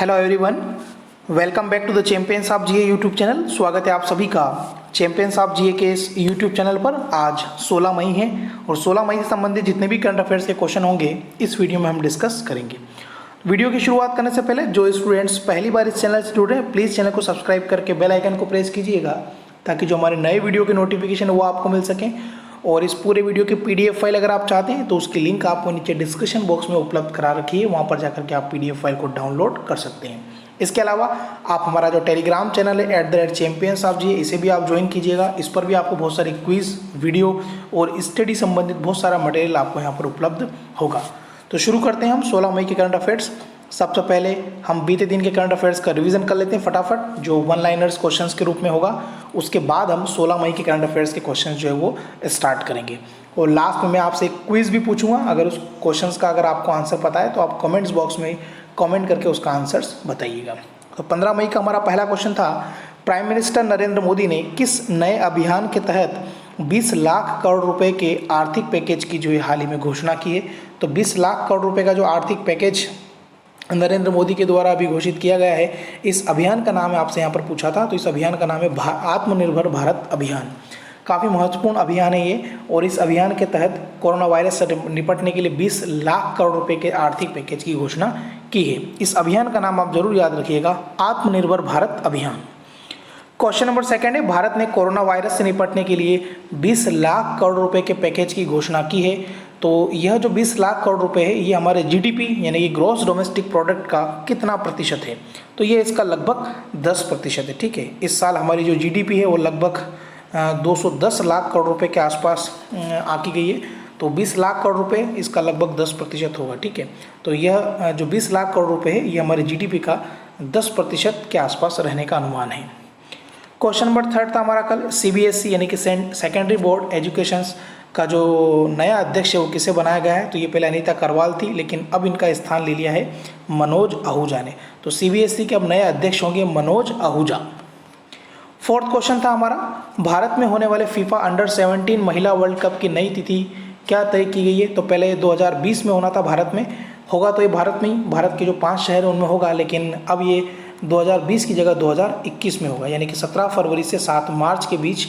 Hello everyone, welcome back to the champions of GA YouTube channel. स्वागत है आप सभी का चैंपियंस ऑफ जीए के इस यूट्यूब चैनल पर। आज 16 मई है और 16 मई से संबंधित जितने भी करंट अफेयर्स के क्वेश्चन होंगे इस वीडियो में हम डिस्कस करेंगे। वीडियो की शुरुआत करने से पहले जो स्टूडेंट्स पहली बार इस चैनल से जुड़ रहे हैं प्लीज़ चैनल को सब्सक्राइब करके बेल आइकन को प्रेस कीजिएगा ताकि जो हमारे नए वीडियो के नोटिफिकेशन वो आपको मिल सकें। और इस पूरे वीडियो की पीडीएफ फाइल अगर आप चाहते हैं तो उसकी लिंक आपको नीचे डिस्क्रिप्शन बॉक्स में उपलब्ध करा रखी है, वहाँ पर जाकर के आप पीडीएफ फाइल को डाउनलोड कर सकते हैं। इसके अलावा आप हमारा जो टेलीग्राम चैनल है @चैंपियंस ऑफ जीए, इसे भी आप ज्वाइन कीजिएगा। इस पर भी आपको बहुत सारी क्विज वीडियो और स्टडी संबंधित बहुत सारा मटेरियल आपको यहाँ पर उपलब्ध होगा। तो शुरू करते हैं हम 16 मई के करंट अफेयर्स। सबसे पहले हम बीते दिन के करंट अफेयर्स का रिवीजन कर लेते हैं फटाफट, जो वन लाइनर्स क्वेश्चंस के रूप में होगा। उसके बाद हम 16 मई के करंट अफेयर्स के क्वेश्चंस जो है वो स्टार्ट करेंगे और लास्ट में मैं आपसे एक क्विज भी पूछूंगा। अगर उस क्वेश्चंस का अगर आपको आंसर पता है तो आप कमेंट्स बॉक्स में कमेंट करके उसका आंसर्स बताइएगा। तो 15 मई का हमारा पहला क्वेश्चन था, प्राइम मिनिस्टर नरेंद्र मोदी ने किस नए अभियान के तहत 20 लाख करोड़ रुपए के आर्थिक पैकेज की जो है हाल ही में घोषणा की है। तो 20 लाख करोड़ रुपए का जो आर्थिक पैकेज नरेंद्र मोदी के द्वारा अभी घोषित किया गया है, इस अभियान का नाम है, आपसे यहाँ पर पूछा था। तो इस अभियान का नाम है आत्मनिर्भर भारत अभियान। काफ़ी महत्वपूर्ण अभियान है ये और इस अभियान के तहत कोरोना वायरस से निपटने के लिए 20 लाख करोड़ रुपए के आर्थिक पैकेज की घोषणा की है। इस अभियान का नाम आप जरूर याद रखिएगा, आत्मनिर्भर भारत अभियान। क्वेश्चन नंबर सेकंड है, भारत ने कोरोना वायरस से निपटने के लिए 20 लाख करोड़ रुपए के पैकेज की घोषणा की है। तो यह जो 20 लाख करोड़ रुपए है ये हमारे जीडीपी यानी कि ग्रॉस डोमेस्टिक प्रोडक्ट का कितना प्रतिशत है? तो ये इसका लगभग 10% है। ठीक है, इस साल हमारी जो जीडीपी है वो लगभग 210 लाख करोड़ रुपए के आसपास आकी गई है। तो 20 लाख करोड़ रुपए इसका लगभग 10% होगा। ठीक है, तो यह जो 20 लाख करोड़ रुपए है ये हमारे जीडीपी का 10% के आसपास रहने का अनुमान है। क्वेश्चन नंबर थर्ड था हमारा कल, सीबीएसई यानी कि सेकेंडरी बोर्ड एजुकेशन का जो नया अध्यक्ष है वो किसे बनाया गया है? तो ये पहले अनीता करवाल थी, लेकिन अब इनका स्थान ले लिया है मनोज आहूजा ने। तो सीबीएसई के अब नए अध्यक्ष होंगे मनोज आहूजा। फोर्थ क्वेश्चन था हमारा, भारत में होने वाले फीफा अंडर 17 महिला वर्ल्ड कप की नई तिथि क्या तय की गई है? तो पहले 2020 में होना था भारत में, होगा तो ये भारत में ही, भारत के जो 5 शहर हैं उनमें होगा, लेकिन अब ये 2020 की जगह 2021 में होगा, यानी कि 17 फरवरी से 7 मार्च के बीच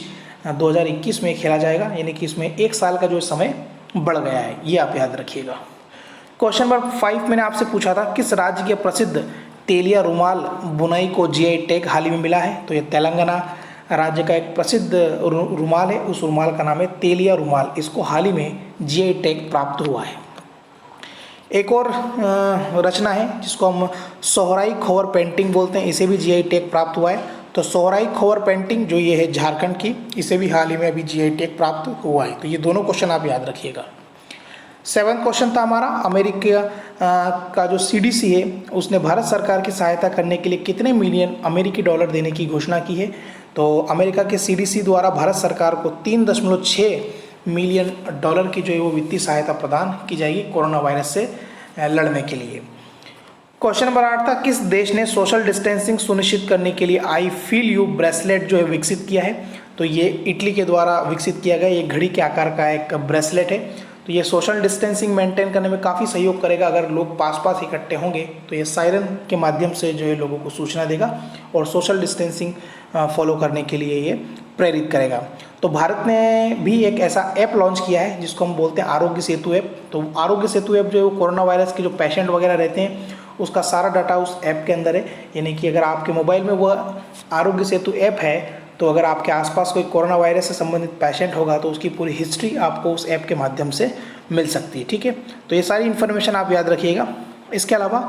2021 में खेला जाएगा। यानी कि इसमें 1 साल का जो समय बढ़ गया है, ये आप याद रखिएगा। क्वेश्चन नंबर 5 मैंने आपसे पूछा था, किस राज्य के प्रसिद्ध तेलिया रुमाल बुनाई को जीआई टैग हाल ही में मिला है? तो ये तेलंगाना राज्य का एक प्रसिद्ध रुमाल है, उस रुमाल का नाम है तेलिया रुमाल। इसको हाल ही में जीआई टैग प्राप्त हुआ है। एक और रचना है जिसको हम सोहराई खोवर पेंटिंग बोलते हैं, इसे भी जीआई टैग प्राप्त हुआ है। तो सोहराई खोवर पेंटिंग जो ये है झारखंड की, इसे भी हाल ही में अभी जीआई टैग प्राप्त हुआ है। तो ये दोनों क्वेश्चन आप याद रखिएगा। 7वां क्वेश्चन था हमारा, अमेरिका का जो सीडीसी है उसने भारत सरकार की सहायता करने के लिए कितने मिलियन अमेरिकी डॉलर देने की घोषणा की है? तो अमेरिका के सीडीसी द्वारा भारत सरकार को 3.6 मिलियन डॉलर की जो है वो वित्तीय सहायता प्रदान की जाएगी कोरोना वायरस से लड़ने के लिए। क्वेश्चन नंबर 8 था, किस देश ने सोशल डिस्टेंसिंग सुनिश्चित करने के लिए आई फील यू ब्रेसलेट जो है विकसित किया है? तो ये इटली के द्वारा विकसित किया गया, ये घड़ी के आकार का एक ब्रेसलेट है। तो ये सोशल डिस्टेंसिंग मेंटेन करने में काफ़ी सहयोग करेगा। अगर लोग पास पास इकट्ठे होंगे तो ये सायरन के माध्यम से जो है लोगों को सूचना देगा और सोशल डिस्टेंसिंग फॉलो करने के लिए ये प्रेरित करेगा। तो भारत ने भी एक ऐसा ऐप लॉन्च किया है जिसको हम बोलते हैं आरोग्य सेतु ऐप। तो आरोग्य सेतु ऐप जो है वो कोरोना वायरस के जो पेशेंट वगैरह रहते हैं उसका सारा डाटा उस ऐप के अंदर है। यानी कि अगर आपके मोबाइल में वह आरोग्य सेतु ऐप है तो अगर आपके आसपास कोई कोरोना वायरस से संबंधित पेशेंट होगा तो उसकी पूरी हिस्ट्री आपको उस ऐप के माध्यम से मिल सकती है। ठीक है, तो ये सारी इन्फॉर्मेशन आप याद रखिएगा। इसके अलावा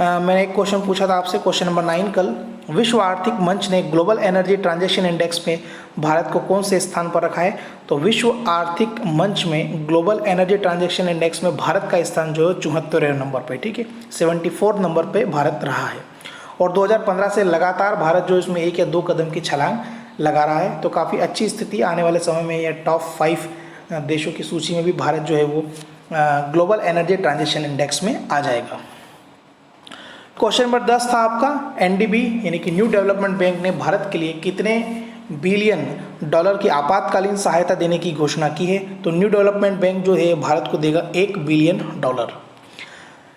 मैंने एक क्वेश्चन पूछा था आपसे, क्वेश्चन नंबर 9 कल, विश्व आर्थिक मंच ने ग्लोबल एनर्जी ट्रांजैक्शन इंडेक्स में भारत को कौन से स्थान पर रखा है? तो विश्व आर्थिक मंच में ग्लोबल एनर्जी ट्रांजैक्शन इंडेक्स में भारत का स्थान जो है 74वें नंबर पर। ठीक है, 74 नंबर पर भारत रहा है और 2015 से लगातार भारत जो इसमें 1 या 2 कदम की छलांग लगा रहा है। तो काफ़ी अच्छी स्थिति, आने वाले समय में यह टॉप 5 देशों की सूची में भी भारत जो है वो ग्लोबल एनर्जी ट्रांजैक्शन इंडेक्स में आ जाएगा। क्वेश्चन नंबर 10 था आपका, एनडीबी यानी कि न्यू डेवलपमेंट बैंक ने भारत के लिए कितने बिलियन डॉलर की आपातकालीन सहायता देने की घोषणा की है? तो न्यू डेवलपमेंट बैंक जो है भारत को देगा $1 बिलियन।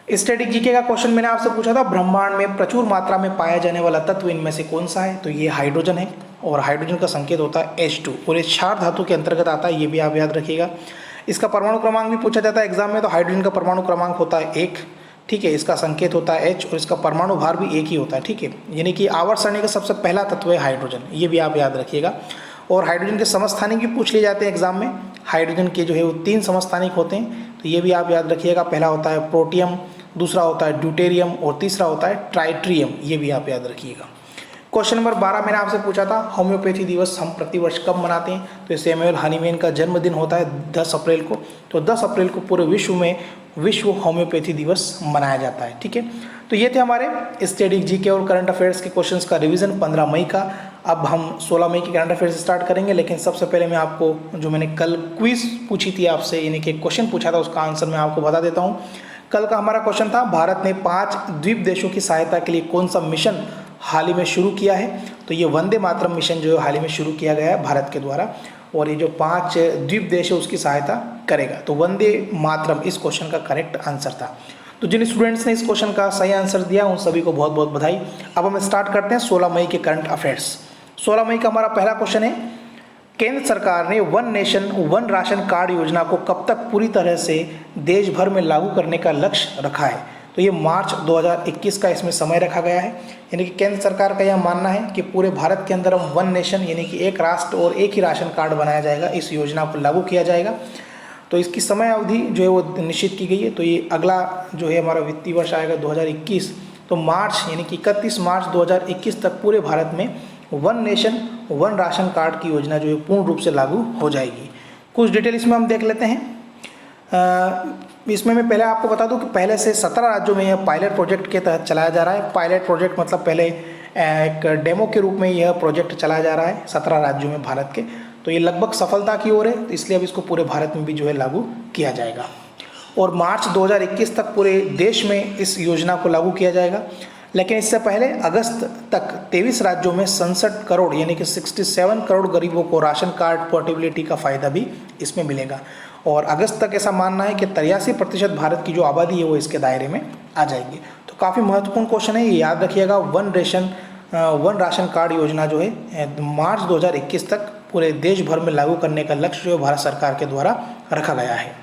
स्टैटिक जीके का क्वेश्चन मैंने आपसे पूछा था, ब्रह्मांड में प्रचुर मात्रा में पाया जाने वाला तत्व इनमें से कौन सा है, तो ये हाइड्रोजन है और हाइड्रोजन का संकेत होता है H2 और ये क्षार धातु के अंतर्गत आता है, ये भी आप याद रखिएगा। इसका परमाणु क्रमांक भी पूछा जाता है एग्जाम में, तो हाइड्रोजन का परमाणु क्रमांक होता है 1, ठीक है। इसका संकेत होता है H और इसका परमाणु भार भी 1 ही होता है, ठीक है। यानी कि आवर्त सारणी का सबसे पहला तत्व है हाइड्रोजन, ये भी आप याद रखिएगा। और हाइड्रोजन के समस्थानिक भी पूछ लिए जाते हैं एग्जाम में। हाइड्रोजन के जो है वो 3 समस्थानिक होते हैं, तो ये भी आप याद रखिएगा। पहला होता है प्रोटियम, दूसरा होता है ड्यूटेरियम और तीसरा होता है ट्राइट्रियम, ये भी आप याद रखिएगा। क्वेश्चन नंबर 12 मैंने आपसे पूछा था होम्योपैथी दिवस हम प्रतिवर्ष कब मनाते हैं, तो सैमुअल हनीमैन का जन्मदिन होता है 10 अप्रैल को, तो 10 अप्रैल को पूरे विश्व में विश्व होम्योपैथी दिवस मनाया जाता है, ठीक है। तो ये थे हमारे स्टैटिक जीके और करंट अफेयर्स के क्वेश्चंस का रिवीजन 15 मई का। अब हम 16 मई की करंट अफेयर्स स्टार्ट करेंगे, लेकिन सबसे पहले मैं आपको जो मैंने कल क्विज पूछी थी आपसे, यानी कि क्वेश्चन पूछा था, उसका आंसर मैं आपको बता देता हूँ। कल का हमारा क्वेश्चन था भारत ने 5 द्वीप देशों की सहायता के लिए कौन सा मिशन हाल ही में शुरू किया है, तो ये वंदे मातरम मिशन जो है हाल ही में शुरू किया गया है भारत के द्वारा, और ये जो 5 द्वीप देश है उसकी सहायता करेगा। तो वंदे मातरम इस क्वेश्चन का करेक्ट आंसर था। तो जिन स्टूडेंट्स ने इस क्वेश्चन का सही आंसर दिया उन सभी को बहुत बहुत बधाई। अब हम स्टार्ट करते हैं 16 मई के करंट अफेयर्स। 16 मई का हमारा पहला क्वेश्चन है, केंद्र सरकार ने one nation one ration card योजना को कब तक पूरी तरह से देश भर में लागू करने का लक्ष्य रखा है, तो ये मार्च 2021 का इसमें समय रखा गया है। यानी कि केंद्र सरकार का यह मानना है कि पूरे भारत के अंदर हम वन नेशन यानी कि एक राष्ट्र और एक ही राशन कार्ड बनाया जाएगा, इस योजना को लागू किया जाएगा। तो इसकी समय अवधि जो है वो निश्चित की गई है। तो ये अगला जो है हमारा वित्तीय वर्ष आएगा 2021, तो मार्च यानी कि 31 मार्च 2021 तक पूरे भारत में one nation one ration card की योजना जो है पूर्ण रूप से लागू हो जाएगी। कुछ डिटेल इसमें हम देख लेते हैं। इसमें मैं पहले आपको बता दूं कि पहले से 17 राज्यों में यह पायलट प्रोजेक्ट के तहत चलाया जा रहा है। पायलट प्रोजेक्ट मतलब पहले एक डेमो के रूप में यह प्रोजेक्ट चलाया जा रहा है 17 राज्यों में भारत के। तो ये लगभग सफलता की ओर है, तो इसलिए अब इसको पूरे भारत में भी जो है लागू किया जाएगा और मार्च 2021 तक पूरे देश में इस योजना को लागू किया जाएगा। लेकिन इससे पहले अगस्त तक 23 राज्यों में 67 करोड़ यानी कि 67 करोड़ गरीबों को राशन कार्ड पोर्टेबिलिटी का फ़ायदा भी इसमें मिलेगा और अगस्त तक ऐसा मानना है कि 83% भारत की जो आबादी है वो इसके दायरे में आ जाएगी। तो काफ़ी महत्वपूर्ण क्वेश्चन है, ये याद रखिएगा। वन राशन कार्ड योजना जो है मार्च 2021 तक पूरे देश भर में लागू करने का लक्ष्य जो भारत सरकार के द्वारा रखा गया है।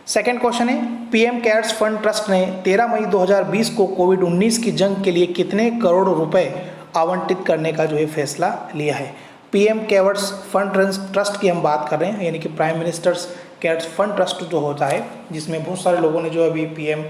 सेकेंड क्वेश्चन है, पीएम केयर्स फंड ट्रस्ट ने 13 मई 2020 को कोविड-19 की जंग के लिए कितने करोड़ रुपए आवंटित करने का जो है फैसला लिया है। पीएम केयर्स फंड ट्रस्ट की हम बात कर रहे हैं, यानी कि prime ministers cares fund trust जो होता है, जिसमें बहुत सारे लोगों ने जो अभी पीएम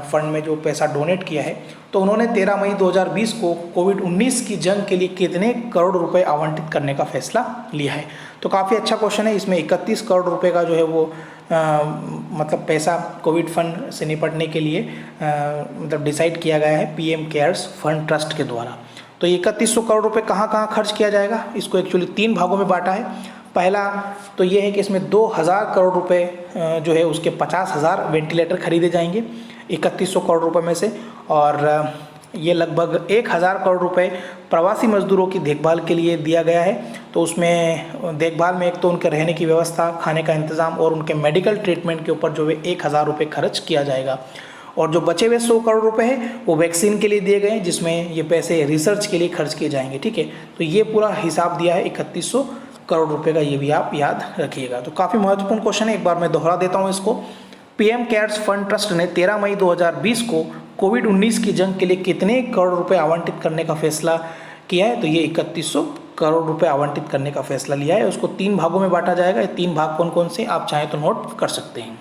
फंड में जो पैसा डोनेट किया है, तो उन्होंने 13 मई 2020 को कोविड-19 की जंग के लिए कितने करोड़ रुपए आवंटित करने का फैसला लिया है। तो काफ़ी अच्छा क्वेश्चन है। इसमें 31 करोड़ रुपए का जो है वो मतलब पैसा कोविड फंड से निपटने के लिए मतलब डिसाइड किया गया है पीएम केयर्स फंड ट्रस्ट के द्वारा। तो 3100 करोड़ रुपए कहाँ कहाँ खर्च किया जाएगा, इसको एक्चुअली 3 भागों में बांटा है। पहला तो ये है कि इसमें 2000 करोड़ रुपए जो है उसके 50,000 वेंटिलेटर खरीदे जाएंगे 3100 करोड़ रुपए में से, और ये लगभग 1000 करोड़ रुपए प्रवासी मजदूरों की देखभाल के लिए दिया गया है। तो उसमें देखभाल में एक तो उनके रहने की व्यवस्था, खाने का इंतज़ाम और उनके मेडिकल ट्रीटमेंट के ऊपर जो है 1000 रुपये खर्च किया जाएगा। और जो बचे हुए 100 करोड़ रुपए हैं वो वैक्सीन के लिए दिए गए हैं, जिसमें ये पैसे रिसर्च के लिए खर्च किए जाएंगे, ठीक है। तो ये पूरा हिसाब दिया है 3100 करोड़ रुपए का, ये भी आप याद रखिएगा। तो काफ़ी महत्वपूर्ण क्वेश्चन है, एक बार मैं दोहरा देता हूँ इसको। पीएम केयर्स फंड ट्रस्ट ने 13 मई 2020 को कोविड-19 की जंग के लिए कितने करोड़ रुपए आवंटित करने का फैसला किया है, तो ये 3100 करोड़ रुपए आवंटित करने का फैसला लिया है। उसको 3 भागों में बांटा जाएगा। ये 3 भाग कौन कौन से आप चाहें तो नोट कर सकते हैं।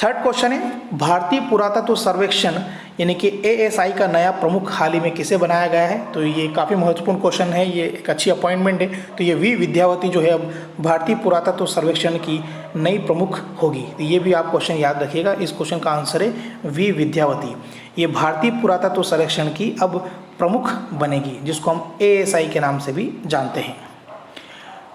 थर्ड क्वेश्चन है, भारतीय पुरातत्व सर्वेक्षण यानी कि एएसआई का नया प्रमुख हाल ही में किसे बनाया गया है, तो ये काफ़ी महत्वपूर्ण क्वेश्चन है, ये एक अच्छी अपॉइंटमेंट है। तो ये वी विद्यावती जो है अब भारतीय पुरातत्व सर्वेक्षण की नई प्रमुख होगी। तो ये भी आप क्वेश्चन याद रखिएगा। इस क्वेश्चन का आंसर है वी विद्यावती। ये भारतीय पुरातत्व सर्वेक्षण की अब प्रमुख बनेगी, जिसको हम एएसआई के नाम से भी जानते हैं।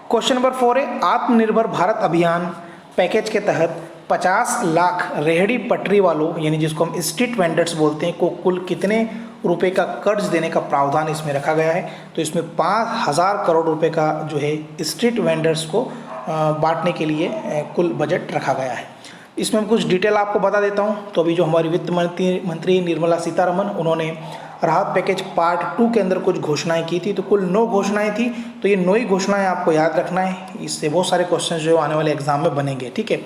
क्वेश्चन नंबर 4 है, आत्मनिर्भर भारत अभियान पैकेज के तहत 50 लाख रेहड़ी पटरी वालों यानी जिसको हम स्ट्रीट वेंडर्स बोलते हैं को कुल कितने रुपए का कर्ज देने का प्रावधान इसमें रखा गया है, तो इसमें 5000 करोड़ रुपए का जो है स्ट्रीट वेंडर्स को बांटने के लिए कुल बजट रखा गया है। इसमें कुछ डिटेल आपको बता देता हूँ। तो अभी जो हमारी वित्त मंत्री निर्मला सीतारमण, उन्होंने राहत पैकेज पार्ट 2 के अंदर कुछ घोषणाएं की थी। तो कुल 9 घोषणाएं थी, तो ये 9 ही घोषणाएं आपको याद रखना है, इससे बहुत सारे क्वेश्चन जो आने वाले एग्जाम में बनेंगे, ठीक है।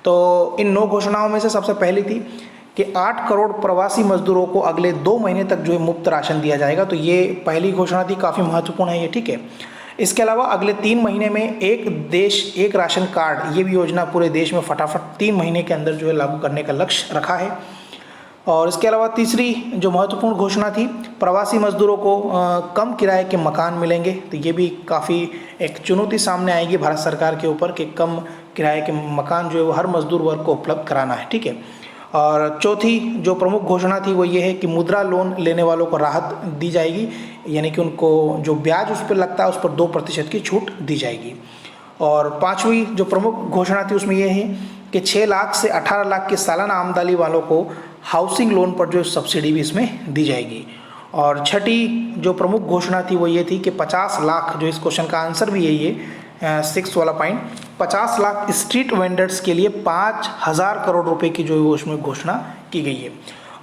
तो इन 9 घोषणाओं में से सबसे पहली थी कि 8 करोड़ प्रवासी मजदूरों को अगले 2 महीने तक जो है मुफ्त राशन दिया जाएगा। तो ये पहली घोषणा थी, काफ़ी महत्वपूर्ण है ये, ठीक है। इसके अलावा अगले 3 महीने में एक देश एक राशन कार्ड, ये भी योजना पूरे देश में फटाफट 3 महीने के अंदर जो है लागू करने का लक्ष्य रखा है। और इसके अलावा तीसरी जो महत्वपूर्ण घोषणा थी, प्रवासी मजदूरों को कम किराए के मकान मिलेंगे। तो ये भी काफ़ी एक चुनौती सामने आएगी भारत सरकार के ऊपर कि कम किराए के मकान जो है वो हर मजदूर वर्ग को उपलब्ध कराना है, ठीक है। और चौथी जो प्रमुख घोषणा थी वो ये है कि मुद्रा लोन लेने वालों को राहत दी जाएगी, यानी कि उनको जो ब्याज उस पर लगता है उस पर 2% की छूट दी जाएगी। और पांचवी जो प्रमुख घोषणा थी उसमें यह है कि 6 लाख से 18 लाख की सालाना आमदनी वालों को हाउसिंग लोन पर जो सब्सिडी भी इसमें दी जाएगी। और छठी जो प्रमुख घोषणा थी वो ये थी कि 50 लाख, जो इस क्वेश्चन का आंसर भी यही है 6 वाला पॉइंट, 50 लाख स्ट्रीट वेंडर्स के लिए 5,000 करोड़ रुपए की जो है उसमें घोषणा की गई है।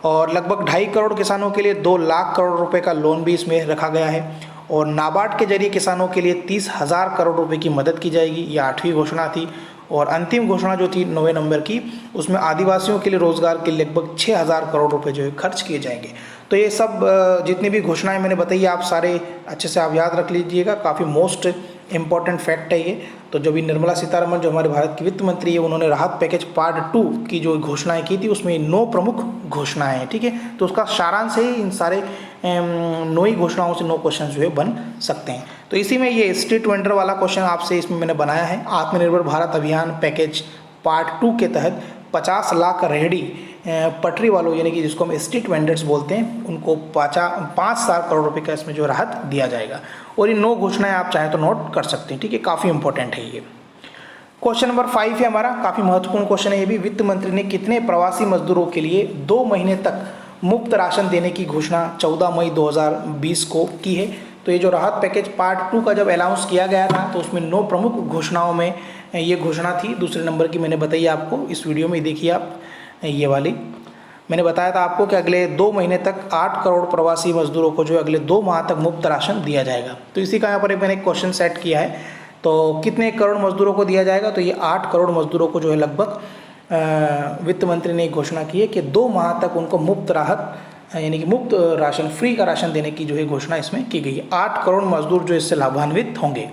और लगभग 2.5 करोड़ किसानों के लिए 2 लाख करोड़ रुपए का लोन भी इसमें रखा गया है। और नाबार्ड के जरिए किसानों के लिए 30,000 करोड़ रुपए की मदद की जाएगी, ये 8वीं घोषणा थी। और अंतिम घोषणा जो थी 9वें नंबर की, उसमें आदिवासियों के लिए रोजगार के लगभग 6,000 करोड़ रुपए जो है खर्च किए जाएंगे। तो ये सब जितनी भी घोषणाएं मैंने बताई आप सारे अच्छे से आप याद रख लीजिएगा, काफ़ी मोस्ट इम्पॉर्टेंट फैक्ट है ये। तो जो भी निर्मला सीतारमण जो हमारे भारत की वित्त मंत्री है, उन्होंने राहत पैकेज पार्ट 2 की जो घोषणाएं की थी उसमें 9 प्रमुख घोषणाएं हैं, ठीक है। तो उसका सारांश है इन सारे 9 ही घोषणाओं से 9 क्वेश्चन जो है बन सकते हैं। तो इसी में ये स्ट्रीट वेंडर वाला क्वेश्चन आपसे इसमें मैंने बनाया है। आत्मनिर्भर भारत अभियान पैकेज पार्ट 2 के तहत 50 लाख रेहड़ी पटरी वालों, यानी कि जिसको हम स्ट्रीट वेंडर्स बोलते हैं, उनको 5,000 करोड़ रुपए का इसमें जो राहत दिया जाएगा। और ये 9 घोषणाएं आप चाहें तो नोट कर सकते हैं, ठीक है, काफ़ी इंपॉर्टेंट है ये। क्वेश्चन नंबर 5 है हमारा, काफ़ी महत्वपूर्ण क्वेश्चन है ये भी। वित्त मंत्री ने कितने प्रवासी मजदूरों के लिए 2 महीने तक मुफ्त राशन देने की घोषणा 14 मई 2020 को की है? तो ये जो राहत पैकेज पार्ट 2 का जब अनाउंस किया गया था तो उसमें 9 प्रमुख घोषणाओं में ये घोषणा थी। दूसरे नंबर की मैंने बताई आपको, इस वीडियो में देखिए आप, ये वाली मैंने बताया था आपको कि अगले 2 महीने तक 8 करोड़ प्रवासी मजदूरों को जो अगले 2 माह तक मुफ्त राशन दिया जाएगा। तो इसी का यहाँ पर मैंने एक क्वेश्चन सेट किया है। तो कितने करोड़ मजदूरों को दिया जाएगा? तो ये 8 करोड़ मजदूरों को जो है लगभग वित्त मंत्री ने घोषणा की है कि 2 माह तक उनको मुफ्त राहत, यानी कि मुफ्त राशन, फ्री का राशन देने की जो है घोषणा इसमें की गई है। 8 करोड़ मजदूर जो इससे लाभान्वित होंगे।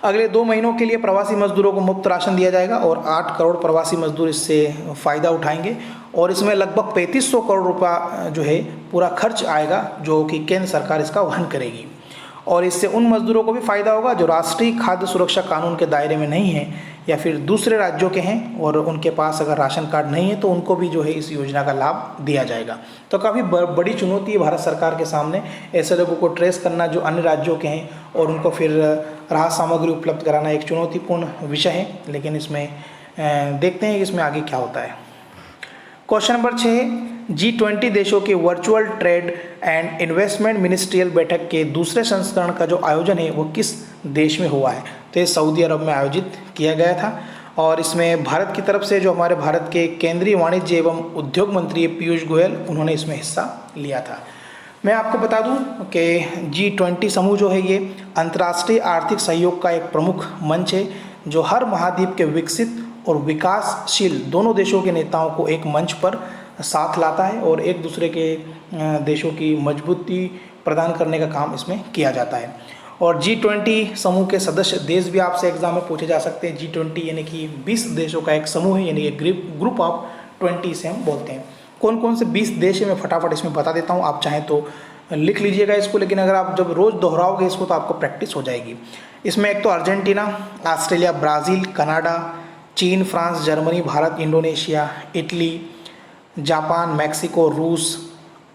अगले 2 महीनों के लिए प्रवासी मजदूरों को मुफ्त राशन दिया जाएगा और 8 करोड़ प्रवासी मजदूर इससे फ़ायदा उठाएंगे। और इसमें लगभग 3500 करोड़ रुपया जो है पूरा खर्च आएगा, जो कि केंद्र सरकार इसका वहन करेगी। और इससे उन मजदूरों को भी फ़ायदा होगा जो राष्ट्रीय खाद्य सुरक्षा कानून के दायरे में नहीं है या फिर दूसरे राज्यों के हैं और उनके पास अगर राशन कार्ड नहीं है तो उनको भी जो है इस योजना का लाभ दिया जाएगा। तो काफ़ी बड़ी चुनौती है भारत सरकार के सामने, ऐसे लोगों को ट्रेस करना जो अन्य राज्यों के हैं और उनको फिर राहत सामग्री उपलब्ध कराना एक चुनौतीपूर्ण विषय है। लेकिन इसमें देखते हैं कि इसमें आगे क्या होता है। क्वेश्चन नंबर 6, G20 देशों के virtual trade and investment ministerial बैठक के दूसरे संस्करण का जो आयोजन है वो किस देश में हुआ है? तो ये सऊदी अरब में आयोजित किया गया था। और इसमें भारत की तरफ से जो हमारे भारत के केंद्रीय वाणिज्य एवं उद्योग मंत्री पीयूष गोयल, उन्होंने इसमें हिस्सा लिया था। मैं आपको बता दूं कि G20 समूह जो है ये अंतर्राष्ट्रीय आर्थिक सहयोग का एक प्रमुख मंच है जो हर महाद्वीप के विकसित और विकासशील दोनों देशों के नेताओं को एक मंच पर साथ लाता है और एक दूसरे के देशों की मजबूती प्रदान करने का काम इसमें किया जाता है। और G20 समूह के सदस्य देश भी आपसे एग्जाम में पूछे जा सकते हैं। G20 यानी कि 20 देशों का एक समूह है, यानी कि ग्रुप ऑफ 20 से हम बोलते हैं। कौन कौन से 20 देश है मैं फटाफट इसमें बता देता हूँ, आप चाहें तो लिख लीजिएगा इसको, लेकिन अगर आप जब रोज़ दोहराओगे इसको तो आपको प्रैक्टिस हो जाएगी। इसमें एक तो अर्जेंटीना, ऑस्ट्रेलिया, ब्राज़ील, कनाडा, चीन, France, Germany, Bharat, Indonesia, Italy, Japan, Mexico, रूस,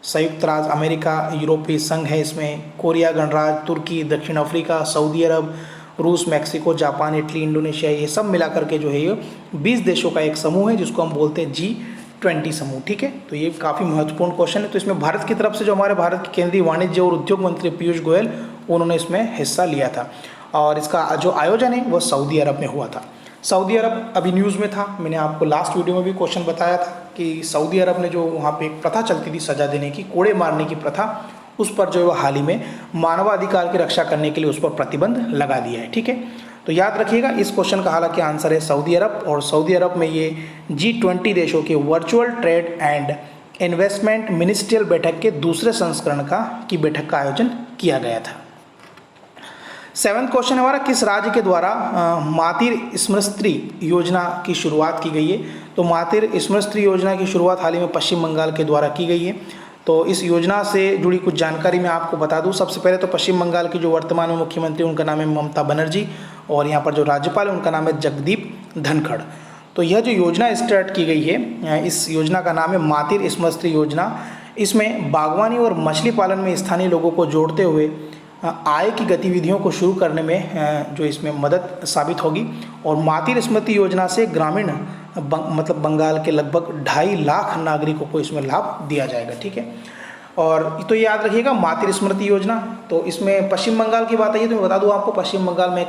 संयुक्त राज्य अमेरिका, यूरोपीय संघ है इसमें, कोरिया गणराज्य, तुर्की, दक्षिण अफ्रीका, सऊदी अरब, रूस, मैक्सिको, जापान, इटली, इंडोनेशिया, ये सब मिलाकर के जो है ये 20 देशों का एक समूह है जिसको हम बोलते हैं G20 समूह। ठीक है, तो ये काफ़ी महत्वपूर्ण क्वेश्चन है। तो इसमें भारत की तरफ से जो हमारे भारत के केंद्रीय वाणिज्य और उद्योग मंत्री पीयूष गोयल, उन्होंने इसमें हिस्सा लिया था और इसका जो आयोजन है वह सऊदी अरब में हुआ था। सऊदी अरब अभी न्यूज़ में था, मैंने आपको लास्ट वीडियो में भी क्वेश्चन बताया था कि सऊदी अरब ने जो वहाँ पे एक प्रथा चलती थी सज़ा देने की, कोड़े मारने की प्रथा, उस पर जो है वो हाल ही में मानवाधिकार की रक्षा करने के लिए उस पर प्रतिबंध लगा दिया है। ठीक है, तो याद रखिएगा इस क्वेश्चन का हालांकि आंसर है सऊदी अरब, और सऊदी अरब में ये G20 देशों के virtual trade and investment ministerial बैठक के दूसरे संस्करण की बैठक का आयोजन किया गया था। 7वां क्वेश्चन हमारा, किस राज्य के द्वारा मातृ स्मृति योजना की शुरुआत की गई है? तो मातृ स्मृति योजना की शुरुआत हाल ही में पश्चिम बंगाल के द्वारा की गई है। तो इस योजना से जुड़ी कुछ जानकारी मैं आपको बता दूं। सबसे पहले तो पश्चिम बंगाल की जो वर्तमान में मुख्यमंत्री उनका नाम है ममता बनर्जी, और यहाँ पर जो राज्यपाल है उनका नाम है जगदीप धनखड़। तो यह जो योजना स्टार्ट की गई है, इस योजना का नाम है मातृ स्मृति योजना। इसमें बागवानी और मछली पालन में स्थानीय लोगों को जोड़ते हुए आय की गतिविधियों को शुरू करने में जो इसमें मदद साबित होगी। और मातृ स्मृति योजना से ग्रामीण मतलब बंगाल के लगभग 2.5 लाख नागरिकों को इसमें लाभ दिया जाएगा। ठीक है, और तो ये याद रखिएगा मातृ स्मृति योजना। तो इसमें पश्चिम बंगाल की बात आई तो मैं बता दूं आपको, पश्चिम बंगाल में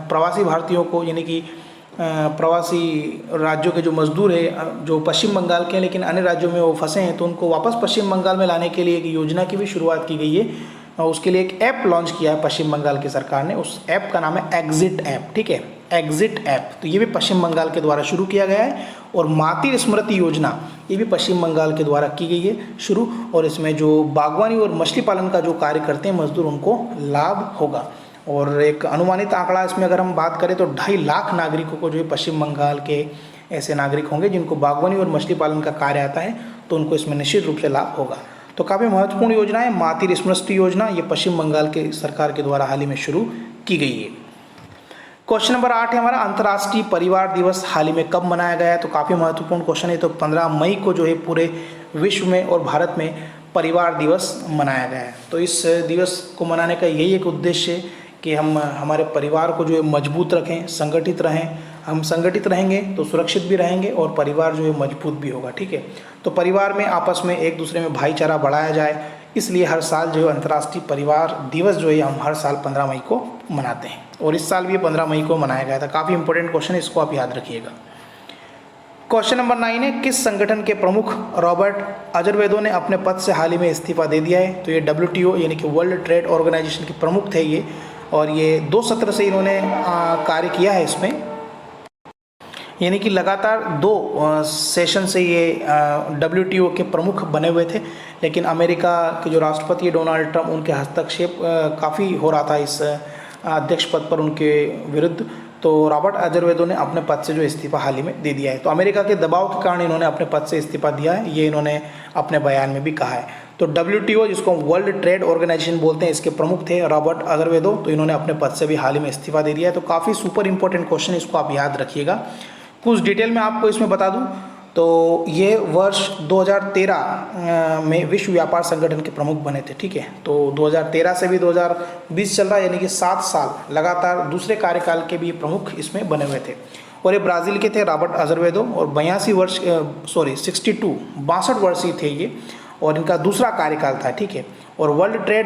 प्रवासी भारतीयों को, यानी कि प्रवासी राज्यों के जो मजदूर है जो पश्चिम बंगाल के हैं लेकिन अन्य राज्यों में वो फंसे हैं, तो उनको वापस पश्चिम बंगाल में लाने के लिए एक योजना की भी शुरुआत की गई है। उसके लिए एक ऐप लॉन्च किया है पश्चिम बंगाल की सरकार ने, उस ऐप का नाम है एग्जिट ऐप। ठीक है, एग्जिट ऐप, तो ये भी पश्चिम बंगाल के द्वारा शुरू किया गया है। और मातृ स्मृति योजना ये भी पश्चिम बंगाल के द्वारा की गई है शुरू, और इसमें जो बागवानी और मछली पालन का जो कार्य करते हैं मजदूर, उनको लाभ होगा। और एक अनुमानित आंकड़ा इसमें अगर हम बात करें तो 2.5 लाख नागरिकों को जो है पश्चिम बंगाल के ऐसे नागरिक होंगे जिनको बागवानी और मछली पालन का कार्य आता है, तो उनको इसमें निश्चित रूप से लाभ होगा। तो काफ़ी महत्वपूर्ण योजना है मातृ स्मृति योजना, ये पश्चिम बंगाल के सरकार के द्वारा हाल ही में शुरू की गई है। क्वेश्चन नंबर 8 है हमारा, अंतर्राष्ट्रीय परिवार दिवस हाल ही में कब मनाया गया है? तो काफ़ी महत्वपूर्ण क्वेश्चन है। तो 15 मई को जो है पूरे विश्व में और भारत में परिवार दिवस मनाया गया है। तो इस दिवस को मनाने का यही एक उद्देश्य है कि हम हमारे परिवार को जो है मजबूत रखें, संगठित रहें। हम संगठित रहेंगे तो सुरक्षित भी रहेंगे और परिवार जो है मजबूत भी होगा। ठीक है, तो परिवार में आपस में एक दूसरे में भाईचारा बढ़ाया जाए, इसलिए हर साल जो है अंतर्राष्ट्रीय परिवार दिवस जो है हम हर साल 15 मई को मनाते हैं, और इस साल भी ये 15 मई को मनाया गया था। काफ़ी इंपॉर्टेंट क्वेश्चन है, इसको आप याद रखिएगा। क्वेश्चन नंबर 9 है, किस संगठन के प्रमुख रॉबर्ट अजर्वेदो ने अपने पद से हाल ही में इस्तीफा दे दिया है? तो ये WTO यानी कि वर्ल्ड ट्रेड ऑर्गेनाइजेशन के प्रमुख थे ये, और ये 2 सत्र से इन्होंने कार्य किया है इसमें, यानी कि लगातार 2 सेशन से ये WTO के प्रमुख बने हुए थे। लेकिन अमेरिका के जो राष्ट्रपति है डोनाल्ड ट्रंप, उनके हस्तक्षेप काफ़ी हो रहा था इस अध्यक्ष पद पर उनके विरुद्ध, तो रॉबर्ट अजर्वेदो ने अपने पद से जो इस्तीफा हाल ही में दे दिया है। तो अमेरिका के दबाव के कारण इन्होंने अपने पद से इस्तीफा दिया है, ये इन्होंने अपने बयान में भी कहा है। तो WTO जिसको वर्ल्ड ट्रेड ऑर्गेनाइजेशन बोलते हैं, इसके प्रमुख थे रॉबर्ट अजर्वेदो, तो इन्होंने अपने पद से भी हाल ही में इस्तीफा दे दिया है। तो काफ़ी सुपर इंपॉर्टेंट क्वेश्चन, इसको आप याद रखिएगा। कुछ डिटेल में आपको इसमें बता दूं तो ये वर्ष 2013 में विश्व व्यापार संगठन के प्रमुख बने थे। ठीक है, तो 2013 से भी 2020 चल रहा है, यानी कि 7 साल लगातार दूसरे कार्यकाल के भी प्रमुख इसमें बने हुए थे। और ये ब्राज़ील के थे रॉबर्ट अजर्वेदो, और 62 वर्षीय थे ये, और इनका दूसरा कार्यकाल था। ठीक है, और वर्ल्ड ट्रेड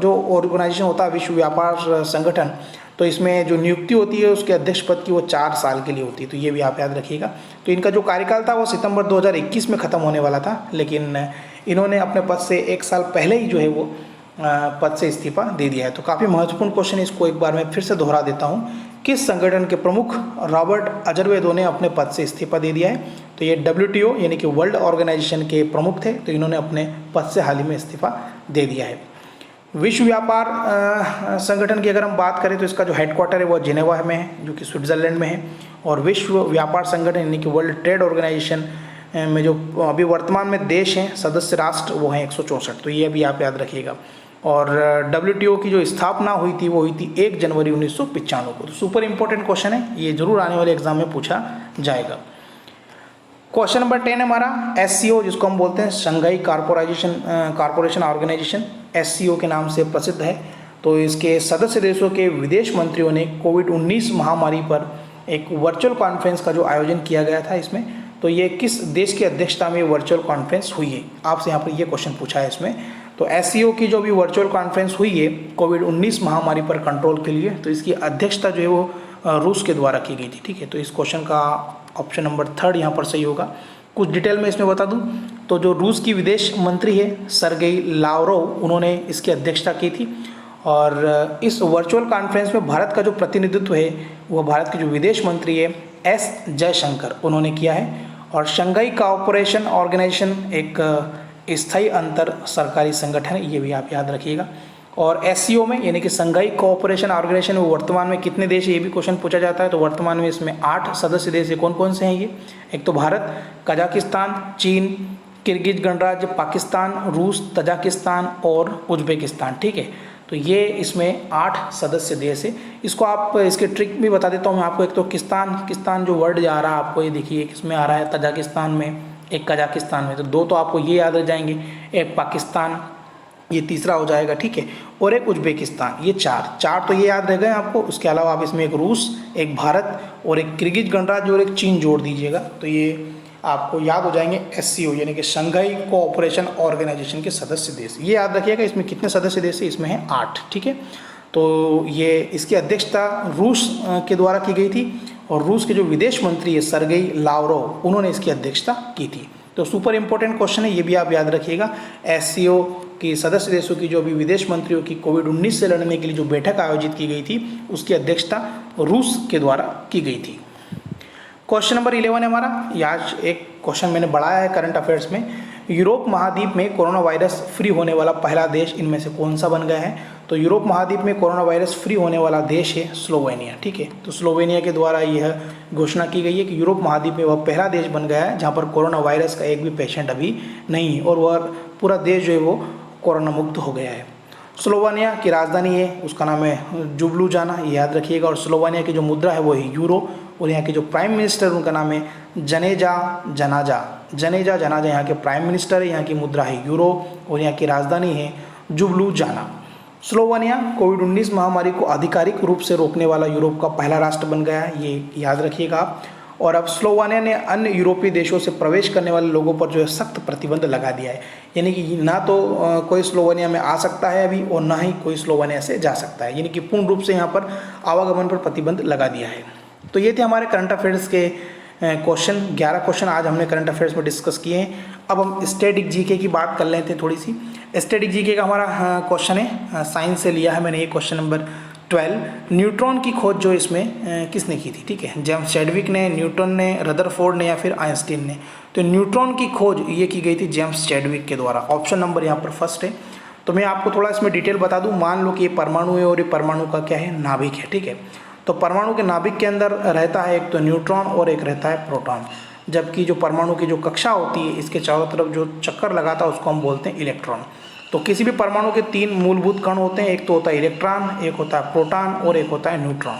जो ऑर्गेनाइजेशन होता है विश्व व्यापार संगठन, तो इसमें जो नियुक्ति होती है उसके अध्यक्ष पद की वो 4 साल के लिए होती है, तो ये भी आप याद रखिएगा। तो इनका जो कार्यकाल था वो सितंबर 2021 में ख़त्म होने वाला था, लेकिन इन्होंने अपने पद से 1 साल पहले ही जो है वो पद से इस्तीफा दे दिया है। तो काफ़ी महत्वपूर्ण क्वेश्चन, इसको एक बार मैं फिर से दोहरा देता हूँ, किस संगठन के प्रमुख रॉबर्ट अजर्वेदो ने अपने पद से इस्तीफा दे दिया है? तो ये WTO यानी कि वर्ल्ड ऑर्गेनाइजेशन के प्रमुख थे, तो इन्होंने अपने पद से हाल ही में इस्तीफा दे दिया है। विश्व व्यापार संगठन की अगर हम बात करें तो इसका जो हेडक्वार्टर है वो जिनेवा में है, जो कि स्विट्ज़रलैंड में है। और विश्व व्यापार संगठन यानी कि वर्ल्ड ट्रेड ऑर्गेनाइजेशन में जो अभी वर्तमान में देश हैं, सदस्य राष्ट्र, वो हैं 164, तो ये भी आप याद रखिएगा। और WTO की जो स्थापना हुई थी वो हुई थी 1 जनवरी 1995 को। तो सुपर इंपॉर्टेंट क्वेश्चन है, ये जरूर आने वाले एग्जाम में पूछा जाएगा। क्वेश्चन नंबर 10 हमारा, SCO जिसको हम बोलते हैं शंघाई कॉरपोरेशन ऑर्गेनाइजेशन, SCO के नाम से प्रसिद्ध है। तो इसके सदस्य देशों के विदेश मंत्रियों ने कोविड-19 महामारी पर एक वर्चुअल कॉन्फ्रेंस का जो आयोजन किया गया था इसमें, तो ये किस देश की अध्यक्षता में वर्चुअल कॉन्फ्रेंस हुई है? आपसे यहाँ पर ये क्वेश्चन पूछा है इसमें। तो SCO की जो भी वर्चुअल कॉन्फ्रेंस हुई है कोविड-19 महामारी पर कंट्रोल के लिए, तो इसकी अध्यक्षता जो है वो रूस के द्वारा की गई थी। ठीक है, तो इस क्वेश्चन का ऑप्शन नंबर 3 यहाँ पर सही होगा। कुछ डिटेल में इसमें बता दूं तो जो रूस की विदेश मंत्री है सरगेई लावरोव, उन्होंने इसकी अध्यक्षता की थी। और इस वर्चुअल कॉन्फ्रेंस में भारत का जो प्रतिनिधित्व है वह भारत के जो विदेश मंत्री है एस जयशंकर, उन्होंने किया है। और शंघाई कोऑपरेशन ऑर्गेनाइजेशन एक स्थायी अंतर सरकारी संगठन है, ये भी आप याद रखिएगा। और एससीओ में यानी कि शंघाई कोऑपरेशन ऑर्गेनाइजेशन में वर्तमान में कितने देश है, ये भी क्वेश्चन पूछा जाता है। तो वर्तमान में इसमें 8 सदस्य देश है। कौन कौन से हैं ये? एक तो भारत, कजाकिस्तान, चीन, किर्गिज गणराज्य, पाकिस्तान, रूस, तजाकिस्तान और उज्बेकिस्तान। ठीक है, तो ये इसमें 8 सदस्य देश है। इसको आप इसके ट्रिक भी बता देता हूँ मैं आपको। एक तो किस्तान जो वर्ड जा रहा है आपको, ये देखिए किसमें आ रहा है, तजाकिस्तान में, एक कजाकिस्तान में। तो 2 तो आपको ये याद रह जाएंगे, एक पाकिस्तान, ये तीसरा हो जाएगा। ठीक है, और एक उज्बेकिस्तान, ये 4 तो ये याद रह गए आपको। उसके अलावा आप इसमें एक रूस, एक भारत और एक किर्गिज गणराज्य और एक चीन जोड़ दीजिएगा, तो ये आपको याद हो जाएंगे एससीओ यानी कि शंघाई कोऑपरेशन ऑर्गेनाइजेशन के सदस्य देश। ये याद रखिएगा, इसमें कितने सदस्य देश है? इसमें है 8। ठीक है, तो ये इसकी अध्यक्षता रूस के द्वारा की गई थी और रूस के जो विदेश मंत्री है सरगेई लावरोव, उन्होंने इसकी अध्यक्षता की थी। तो सुपर इंपॉर्टेंट क्वेश्चन है, ये भी आप याद रखिएगा। एससीओ की सदस्य देशों की जो भी विदेश मंत्रियों की कोविड-19 से लड़ने के लिए जो बैठक आयोजित की गई थी, उसकी अध्यक्षता रूस के द्वारा की गई थी। क्वेश्चन नंबर 11 है हमारा। आज एक क्वेश्चन मैंने बढ़ाया है करंट अफेयर्स में। यूरोप महाद्वीप में कोरोना वायरस फ्री होने वाला पहला देश इनमें से कौन सा बन गया है? तो यूरोप महाद्वीप में कोरोना वायरस फ्री होने वाला देश है स्लोवेनिया। ठीक है, तो स्लोवेनिया के द्वारा यह घोषणा की गई है कि यूरोप महाद्वीप में वह पहला देश बन गया है जहाँ पर कोरोना वायरस का एक भी पेशेंट अभी नहीं है और वह पूरा देश जो है वो कोरोना मुक्त हो गया है। स्लोवेनिया की राजधानी है, उसका नाम है जुबलुजाना, याद रखिएगा। और स्लोवेनिया की जो मुद्रा है वो है यूरो और यहाँ के जो प्राइम मिनिस्टर उनका नाम है जनेजा जनाजा यहाँ के प्राइम मिनिस्टर है। यहाँ की मुद्रा है यूरो और यहाँ की राजधानी है जुबलुजाना। स्लोवेनिया कोविड-19 महामारी को आधिकारिक रूप से रोकने वाला यूरोप का पहला राष्ट्र बन गया है, ये याद रखिएगा आप। और अब स्लोवेनिया ने अन्य यूरोपीय देशों से प्रवेश करने वाले लोगों पर जो है सख्त प्रतिबंध लगा दिया है, यानी कि ना तो कोई स्लोवेनिया में आ सकता है अभी और ना ही कोई स्लोवेनिया से जा सकता है, यानी कि पूर्ण रूप से यहाँ पर आवागमन पर प्रतिबंध लगा दिया है। तो ये थे हमारे करंट अफेयर्स के क्वेश्चन। 11 क्वेश्चन आज हमने करंट अफेयर्स में डिस्कस किए हैं। अब हम स्टैटिक जीके की बात कर लेते हैं थोड़ी सी। स्टैटिक जीके का हमारा क्वेश्चन है, साइंस से लिया है मैंने ये क्वेश्चन नंबर 12। न्यूट्रॉन की खोज जो इसमें किसने की थी? ठीक है, जेम्स चैडविक ने, न्यूटन ने, रदरफोर्ड ने या फिर आइंस्टीन ने? तो न्यूट्रॉन की खोज ये की गई थी जेम्स चैडविक के द्वारा। ऑप्शन नंबर यहाँ पर फर्स्ट है। तो मैं आपको थोड़ा इसमें डिटेल बता दूँ। मान लो कि ये परमाणु है और ये परमाणु का क्या है? नाभिक है। ठीक है, तो परमाणु के नाभिक के अंदर रहता है एक तो न्यूट्रॉन और एक रहता है प्रोटॉन, जबकि जो परमाणु की जो कक्षा होती है इसके चारों तरफ जो चक्कर लगाता है उसको हम बोलते हैं इलेक्ट्रॉन। तो किसी भी परमाणु के 3 मूलभूत कण होते हैं, एक तो होता है इलेक्ट्रॉन, एक होता है प्रोटॉन और एक होता है न्यूट्रॉन।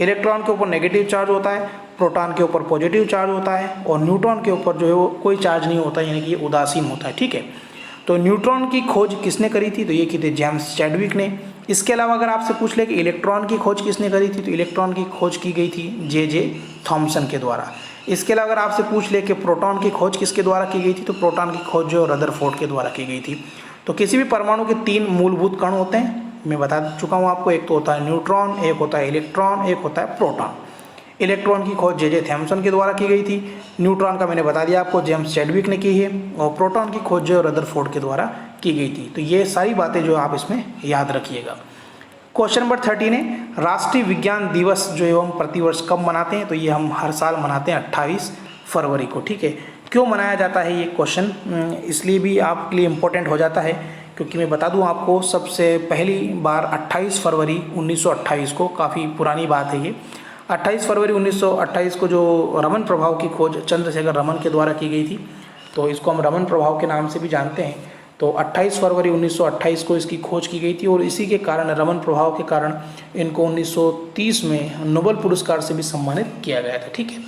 इलेक्ट्रॉन के ऊपर नेगेटिव चार्ज होता है, प्रोटॉन के ऊपर पॉजिटिव चार्ज होता है और न्यूट्रॉन के ऊपर जो है वो कोई चार्ज नहीं होता, यानी कि ये उदासीन होता है। ठीक है, तो न्यूट्रॉन की खोज किसने करी थी? तो ये की थी जेम्स चैडविक ने। इसके अलावा अगर आपसे पूछ ले कि इलेक्ट्रॉन की खोज किसने करी थी, तो इलेक्ट्रॉन की खोज की गई थी जे थॉमसन के द्वारा। इसके अलावा अगर आपसे पूछ ले कि प्रोटॉन की खोज किसके द्वारा की गई थी, तो प्रोटॉन की खोज जो रदरफोर्ड के द्वारा की गई थी। तो किसी भी परमाणु के 3 मूलभूत कण होते हैं, मैं बता चुका हूँ आपको। एक तो होता है न्यूट्रॉन, एक होता है इलेक्ट्रॉन, एक होता है प्रोटॉन। इलेक्ट्रॉन की खोज जे थॉमसन के द्वारा की गई थी, न्यूट्रॉन का मैंने बता दिया आपको जेम्स चैडविक ने की है और प्रोटॉन की खोज जो रदरफोर्ड के द्वारा की गई थी। तो ये सारी बातें जो आप इसमें याद रखिएगा। क्वेश्चन नंबर 13 है, राष्ट्रीय विज्ञान दिवस जो है हम प्रतिवर्ष कब मनाते हैं? तो ये हम हर साल मनाते हैं 28 फरवरी को। ठीक है, क्यों मनाया जाता है ये क्वेश्चन इसलिए भी आपके लिए इम्पोर्टेंट हो जाता है क्योंकि मैं बता दूं आपको, सबसे पहली बार 28 फरवरी 1928 को, काफ़ी पुरानी बात है ये, 28 फरवरी 1928 को जो रमन प्रभाव की खोज चंद्रशेखर रमन के द्वारा की गई थी, तो इसको हम रमन प्रभाव के नाम से भी जानते हैं। तो 28 फरवरी 1928 को इसकी खोज की गई थी और इसी के कारण, रमन प्रभाव के कारण, इनको 1930 में नोबेल पुरस्कार से भी सम्मानित किया गया था। ठीक है,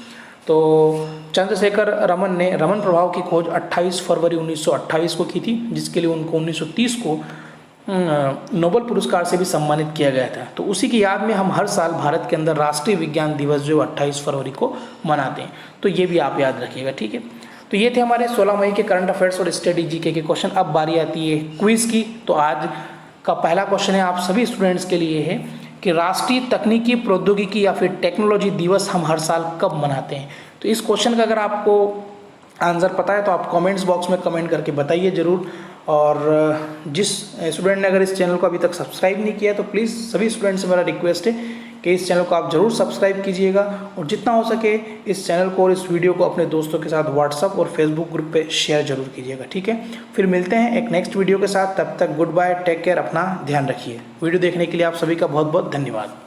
तो चंद्रशेखर रमन ने रमन प्रभाव की खोज 28 फरवरी 1928 को की थी, जिसके लिए उनको 1930 को नोबेल पुरस्कार से भी सम्मानित किया गया था। तो उसी की याद में हम हर साल भारत के अंदर राष्ट्रीय विज्ञान दिवस जो 28 फरवरी को मनाते हैं। तो ये भी आप याद रखिएगा। ठीक है, तो ये थे हमारे 16 मई के करंट अफेयर्स और स्टैटिक जीके के क्वेश्चन। अब बारी आती है क्विज़ की। तो आज का पहला क्वेश्चन है आप सभी स्टूडेंट्स के लिए है कि राष्ट्रीय तकनीकी प्रौद्योगिकी या फिर टेक्नोलॉजी दिवस हम हर साल कब मनाते हैं। तो इस क्वेश्चन का अगर आपको आंसर पता है तो आप कमेंट्स बॉक्स में कमेंट करके बताइए ज़रूर। और जिस स्टूडेंट ने अगर इस चैनल को अभी तक सब्सक्राइब नहीं किया है तो प्लीज़ सभी स्टूडेंट से मेरा रिक्वेस्ट है कि इस चैनल को आप ज़रूर सब्सक्राइब कीजिएगा और जितना हो सके इस चैनल को और इस वीडियो को अपने दोस्तों के साथ व्हाट्सअप और फेसबुक ग्रुप पे शेयर जरूर कीजिएगा। ठीक है, फिर मिलते हैं एक नेक्स्ट वीडियो के साथ। तब तक गुड बाय, टेक केयर, अपना ध्यान रखिए। वीडियो देखने के लिए आप सभी का बहुत बहुत धन्यवाद।